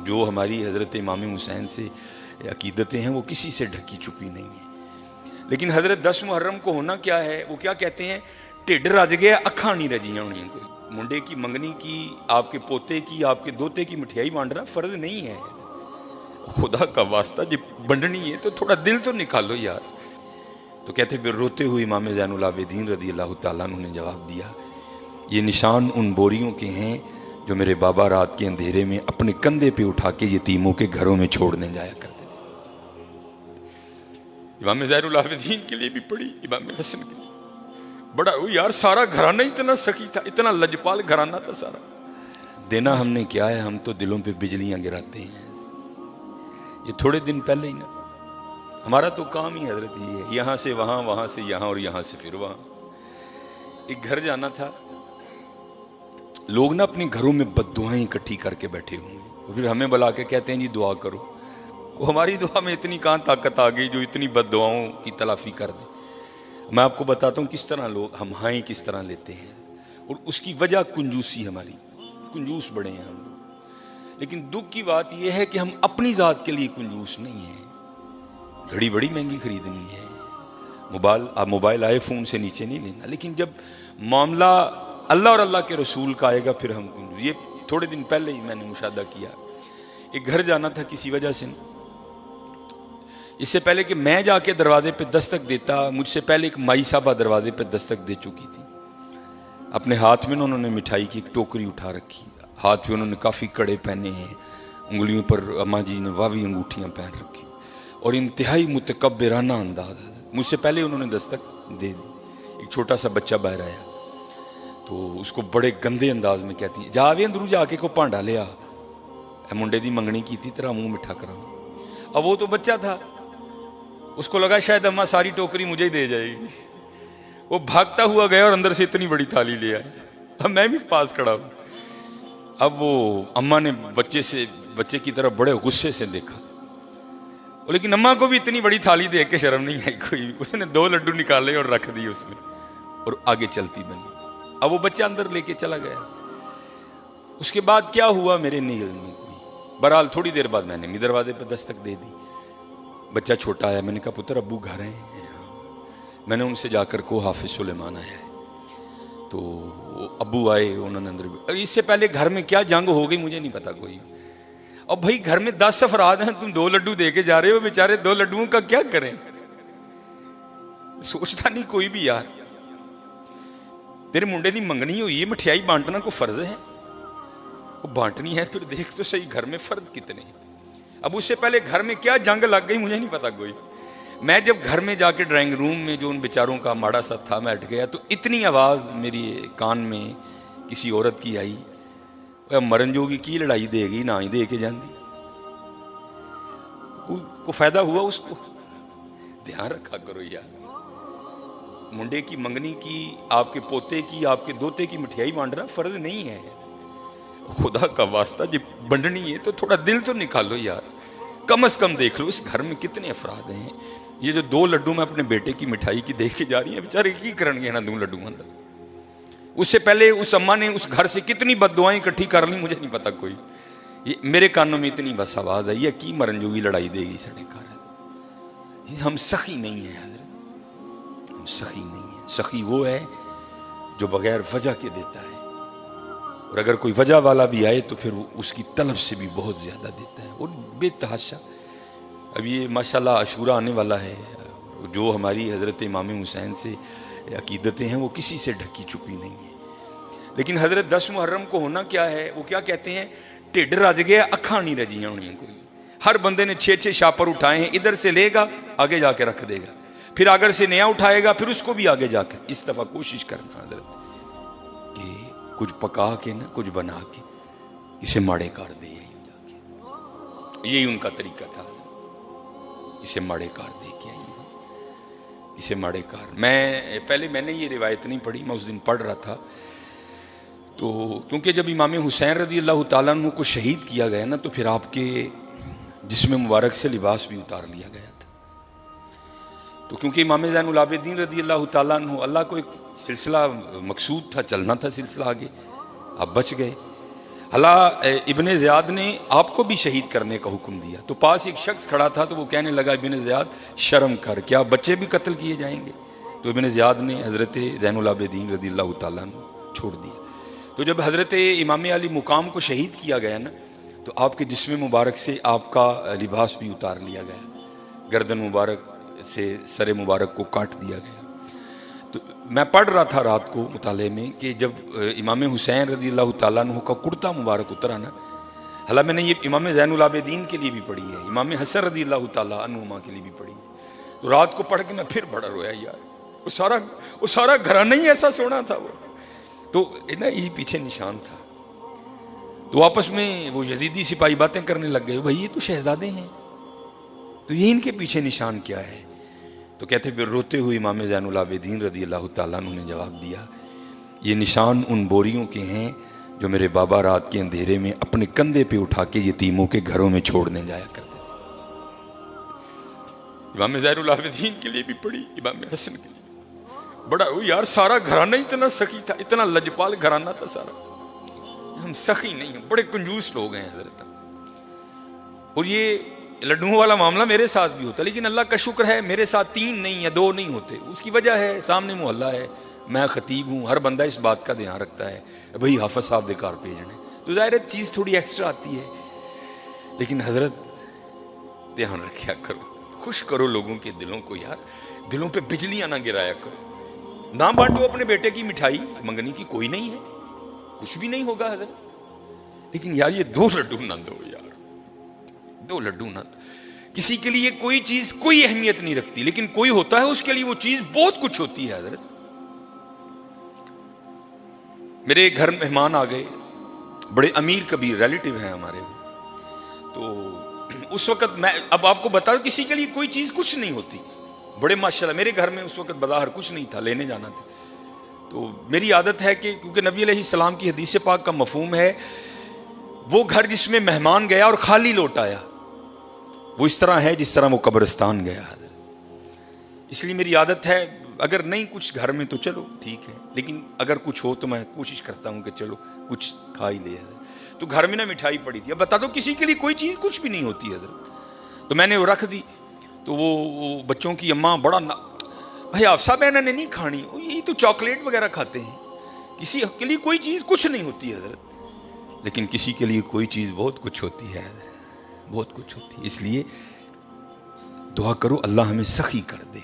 جو ہماری حضرت امام حسین سے عقیدتیں ہیں وہ کسی سے ڈھکی چھپی نہیں ہیں. لیکن حضرت 10 محرم کو ہونا کیا ہے, وہ کیا کہتے ہیں, ٹھڈ رج گیا اکھاں نہیں رجیاں ہونیاں. کوئی منڈے کی منگنی کی, آپ کے پوتے کی, آپ کے دوتے کی مٹھیائی بانٹنا فرض نہیں ہے. خدا کا واسطہ جب بنڈنی ہے تو تھوڑا دل تو نکالو یار. تو کہتے پھر روتے ہوئے امام زین العابدین رضی اللہ تعالیٰ عنہ نے جواب دیا, یہ نشان ان بوریوں کے ہیں جو میرے بابا رات کے اندھیرے میں اپنے کندھے پہ اٹھا کے یتیموں کے گھروں میں چھوڑنے جایا کرتے تھے. امام زین العابدین کے لیے بھی پڑھی, امام حسن کے لیے بڑا یار سارا گھرانہ اتنا سخی تھا, اتنا لجپال گھرانہ تھا سارا. دینا ہم نے کیا ہے, ہم تو دلوں پہ بجلیاں گراتے ہیں. یہ تھوڑے دن پہلے ہی نا, ہمارا تو کام ہی حضرت یہ ہے, یہاں سے وہاں, وہاں سے یہاں اور یہاں سے پھر وہاں. ایک گھر جانا تھا, لوگ نا اپنے گھروں میں بد دعائیں اکٹھی کر کے بیٹھے ہوئے ہیں, پھر ہمیں بلا کے کہتے ہیں جی دعا کرو. وہ ہماری دعا میں اتنی کہاں طاقت آ گئی جو اتنی بد دعاؤں کی تلافی کر دے. میں آپ کو بتاتا ہوں کس طرح لوگ ہم ہائیں کس طرح لیتے ہیں, اور اس کی وجہ کنجوسی, ہماری کنجوس بڑے ہیں ہم لوگ. لیکن دکھ کی بات یہ ہے کہ ہم اپنی ذات کے لیے کنجوس نہیں ہیں. گھڑی بڑی مہنگی خریدنی ہے, موبائل آئی فون سے نیچے نہیں لینا, لیکن جب معاملہ اللہ اور اللہ کے رسول کا آئے گا پھر ہم کنجوس. یہ تھوڑے دن پہلے ہی میں نے مشاہدہ کیا, ایک گھر جانا تھا کسی وجہ سے, اس سے پہلے کہ میں جا کے دروازے پہ دستک دیتا, مجھ سے پہلے ایک مائی صاحبہ دروازے پہ دستک دے چکی تھی. اپنے ہاتھ میں انہوں نے مٹھائی کی ایک ٹوکری اٹھا رکھی, ہاتھ میں انہوں نے کافی کڑے پہنے ہیں, انگلیوں پر اماں جی نے واوی انگوٹھیاں پہن رکھی, اور انتہائی متکبرانہ انداز. مجھ سے پہلے انہوں نے دستک دے دی. ایک چھوٹا سا بچہ باہر آیا تو اس کو بڑے گندے انداز میں کہتی ہیں, جا بھی اندرو جا کے کو پانڈا لیا, اے منڈے دی منگنی کی تھی تیرا منہ مٹھا کرا. اب وہ تو بچہ تھا, اس کو لگا شاید اماں ساری ٹوکری مجھے ہی دے جائے گی. وہ بھاگتا ہوا گیا اور اندر سے اتنی بڑی تھالی لے آیا. اب میں بھی پاس کھڑا ہوں. اب وہ اماں نے بچے کی طرف بڑے غصے سے دیکھا, لیکن اماں کو بھی اتنی بڑی تھالی دیکھ کے شرم نہیں آئی کوئی. اس نے 2 لڈو نکالے اور رکھ دیے اس میں, اور آگے چلتی بنی. اب وہ بچہ اندر لے کے چلا گیا. اس کے بعد کیا ہوا میرے نہیں علم میں کوئی. بہرحال تھوڑی دیر بعد میں نے بھی دروازے پہ دستک دے دی. بچہ چھوٹا آیا, میں نے کہا پتر ابو گھر ہیں. میں نے ان سے جا کر کو حافظ سلیمان آیا ہے, تو ابو آئے, انہوں نے اندر. اس سے پہلے گھر میں کیا جنگ ہو گئی مجھے نہیں پتا کوئی. اور بھائی گھر میں 10 افراد ہیں, تم 2 لڈو دے کے جا رہے ہو, بیچارے 2 لڈوؤں کا کیا کریں. سوچتا نہیں کوئی بھی یار, تیرے منڈے دی منگنی ہوئی ہے, مٹھیائی بانٹنا کو فرض ہے, وہ بانٹنی ہے, پھر دیکھ تو صحیح گھر میں فرد کتنے ہیں. اب اس سے پہلے گھر میں کیا جنگ لگ گئی مجھے نہیں پتا کوئی. میں جب گھر میں جا کے ڈرائنگ روم میں جو ان بیچاروں کا ماڑا سا تھا, میں ہٹ گیا تو اتنی آواز میری کان میں کسی عورت کی آئی, مرن جوگی کی لڑائی دے گی نہ ہی دے کے جاندی. کو فائدہ ہوا اس کو؟ دھیان رکھا کرو یار. منڈے کی منگنی کی, آپ کے پوتے کی, آپ کے دوتے کی مٹھیائی بانٹنا فرض نہیں ہے. خدا کا واسطہ جب بنڈنی ہے تو تھوڑا دل تو نکالو یار. کم از کم دیکھ لو اس گھر میں کتنے افراد ہیں. یہ جو 2 لڈو میں اپنے بیٹے کی مٹھائی کی دیکھ کے جا رہی ہیں, بیچارے کی کرن گے نا 2 لڈو اندر. اس سے پہلے اس اماں نے اس گھر سے کتنی بد دعائیں اکٹھی کر لی مجھے نہیں پتا کوئی. میرے کانوں میں اتنی بس آواز آئی ہے, کی مرن جوگی لڑائی دے گی سڑے گھر. ہم سخی نہیں ہیں حضرت, ہم سخی نہیں ہیں. سخی وہ ہے جو بغیر وجہ کے دیتا ہے, اور اگر کوئی وجہ والا بھی آئے تو پھر وہ اس کی طلب سے بھی بہت زیادہ دیتا ہے, اور بے تحاشا. اب یہ ماشاءاللہ عاشورہ آنے والا ہے, جو ہماری حضرت امام حسین سے عقیدتیں ہیں وہ کسی سے ڈھکی چھپی نہیں ہیں. لیکن حضرت 10 محرم کو ہونا کیا ہے, وہ کیا کہتے ہیں, ٹھڈ رج گیا اکھاں نہیں رجیاں ہونیاں. کوئی ہر بندے نے 6 شاپر اٹھائے ہیں, ادھر سے لے گا آگے جا کے رکھ دے گا, پھر اگر سے نیا اٹھائے گا پھر اس کو بھی آگے جا کے. اس دفعہ کوشش کرنا حضرت کہ کچھ پکا کے نا کچھ بنا کے اسے ماڑے کار دے. یہی ان کا طریقہ تھا, اسے ماڑے کار دے کے آئی, اسے ماڑے کار. میں نے یہ روایت نہیں پڑھی, میں اس دن پڑھ رہا تھا. تو کیونکہ جب امام حسین رضی اللہ تعالیٰ عنہ کو شہید کیا گیا نا, تو پھر آپ کے جسم مبارک سے لباس بھی اتار لیا گیا تھا. تو کیونکہ امام زین العابدین رضی اللہ تعالیٰ عنہ, اللہ کو ایک سلسلہ مقصود تھا, چلنا تھا سلسلہ آگے, آپ بچ گئے. اللہ ابن زیاد نے آپ کو بھی شہید کرنے کا حکم دیا، تو پاس ایک شخص کھڑا تھا تو وہ کہنے لگا ابن زیاد شرم کر، کیا بچے بھی قتل کیے جائیں گے؟ تو ابن زیاد نے حضرت زین العابدین رضی اللہ تعالیٰ عنہ چھوڑ دیا۔ تو جب حضرت امام علی مقام کو شہید کیا گیا نا، تو آپ کے جسم مبارک سے آپ کا لباس بھی اتار لیا گیا، گردن مبارک سے سر مبارک کو کاٹ دیا گیا۔ تو میں پڑھ رہا تھا رات کو مطالعے میں کہ جب امام حسین رضی اللہ تعالیٰ عنہ کا کرتا مبارک اترا نا، حالانکہ میں نے یہ امام زین العابدین کے لیے بھی پڑھی ہے، امام حسن رضی اللہ تعالیٰ عنہما کے لیے بھی پڑھی ہے، تو رات کو پڑھ کے میں پھر بڑا رویا یار، وہ سارا گھرانہ ہی ایسا سونا تھا وہ، تو نا یہ پیچھے نشان تھا۔ تو آپس میں وہ یزیدی سپاہی باتیں کرنے لگ گئے، بھائی یہ تو شہزادے ہیں، تو یہ ان کے پیچھے نشان کیا ہے؟ تو کہتے پھر روتے ہوئے امام زین العابدین رضی اللہ تعالیٰ عنہ نے جواب دیا، یہ نشان ان بوریوں کے ہیں جو میرے بابا رات کے اندھیرے میں اپنے کندھے پہ اٹھا کے یتیموں کے گھروں میں چھوڑنے جایا کرتے تھے۔ امام زین العابدین کے لیے بھی پڑھی، امام حسن کے لیے بڑا یار، سارا گھرانہ اتنا سخی تھا، اتنا لجپال گھرانہ تھا سارا، ہم سخی نہیں ہیں، بڑے کنجوس لوگ ہیں حضرت۔ اور یہ لڈوؤں والا معاملہ میرے ساتھ بھی ہوتا، لیکن اللہ کا شکر ہے میرے ساتھ 3 نہیں یا 2 نہیں ہوتے، اس کی وجہ ہے سامنے محلہ ہے، میں خطیب ہوں، ہر بندہ اس بات کا دھیان رکھتا ہے بھئی حافظ صاحب دے کار بھیجنے، تو ظاہر ہے چیز تھوڑی ایکسٹرا آتی ہے، لیکن حضرت دھیان رکھیا کرو، خوش کرو لوگوں کے دلوں کو یار، دلوں پہ بجلیاں نہ گرایا کرو، نہ بانٹو اپنے بیٹے کی مٹھائی، منگنی کی کوئی نہیں ہے، کچھ بھی نہیں ہوگا حضرت، لیکن یار یہ 2 لڈو نہ دو یار، 2 لڈو نہ دو۔ کسی کے لیے کوئی چیز کوئی اہمیت نہیں رکھتی، لیکن کوئی ہوتا ہے اس کے لیے وہ چیز بہت کچھ ہوتی ہے حضرت۔ میرے گھر مہمان آ گئے، بڑے امیر کبیر ریلیٹیو ہیں ہمارے، تو اس وقت میں اب آپ کو بتا دوں کسی کے لیے کوئی چیز کچھ نہیں ہوتی، بڑے ماشاءاللہ میرے گھر میں اس وقت بظاہر کچھ نہیں تھا، لینے جانا تھا، تو میری عادت ہے کہ کیونکہ نبی علیہ السلام کی حدیث پاک کا مفہوم ہے وہ گھر جس میں مہمان گیا اور خالی لوٹ آیا وہ اس طرح ہے جس طرح وہ قبرستان گیا حضرت، اس لیے میری عادت ہے اگر نہیں کچھ گھر میں تو چلو ٹھیک ہے، لیکن اگر کچھ ہو تو میں کوشش کرتا ہوں کہ چلو کچھ کھا ہی لے حضرت۔ تو گھر میں نہ مٹھائی پڑی تھی، اب بتا دو کسی کے لیے کوئی چیز کچھ بھی نہیں ہوتی حضرت، تو میں نے وہ رکھ دی، تو وہ بچوں کی اماں بڑا بھائی حفصہ بہن نے نہیں کھانی، یہی تو چاکلیٹ وغیرہ کھاتے ہیں، کسی کے لیے کوئی چیز کچھ نہیں ہوتی حضرت، لیکن کسی کے لیے کوئی چیز بہت کچھ ہوتی ہے حضرت، بہت کچھ ہوتی ہے، اس لیے دعا کرو اللہ ہمیں سخی کر دے۔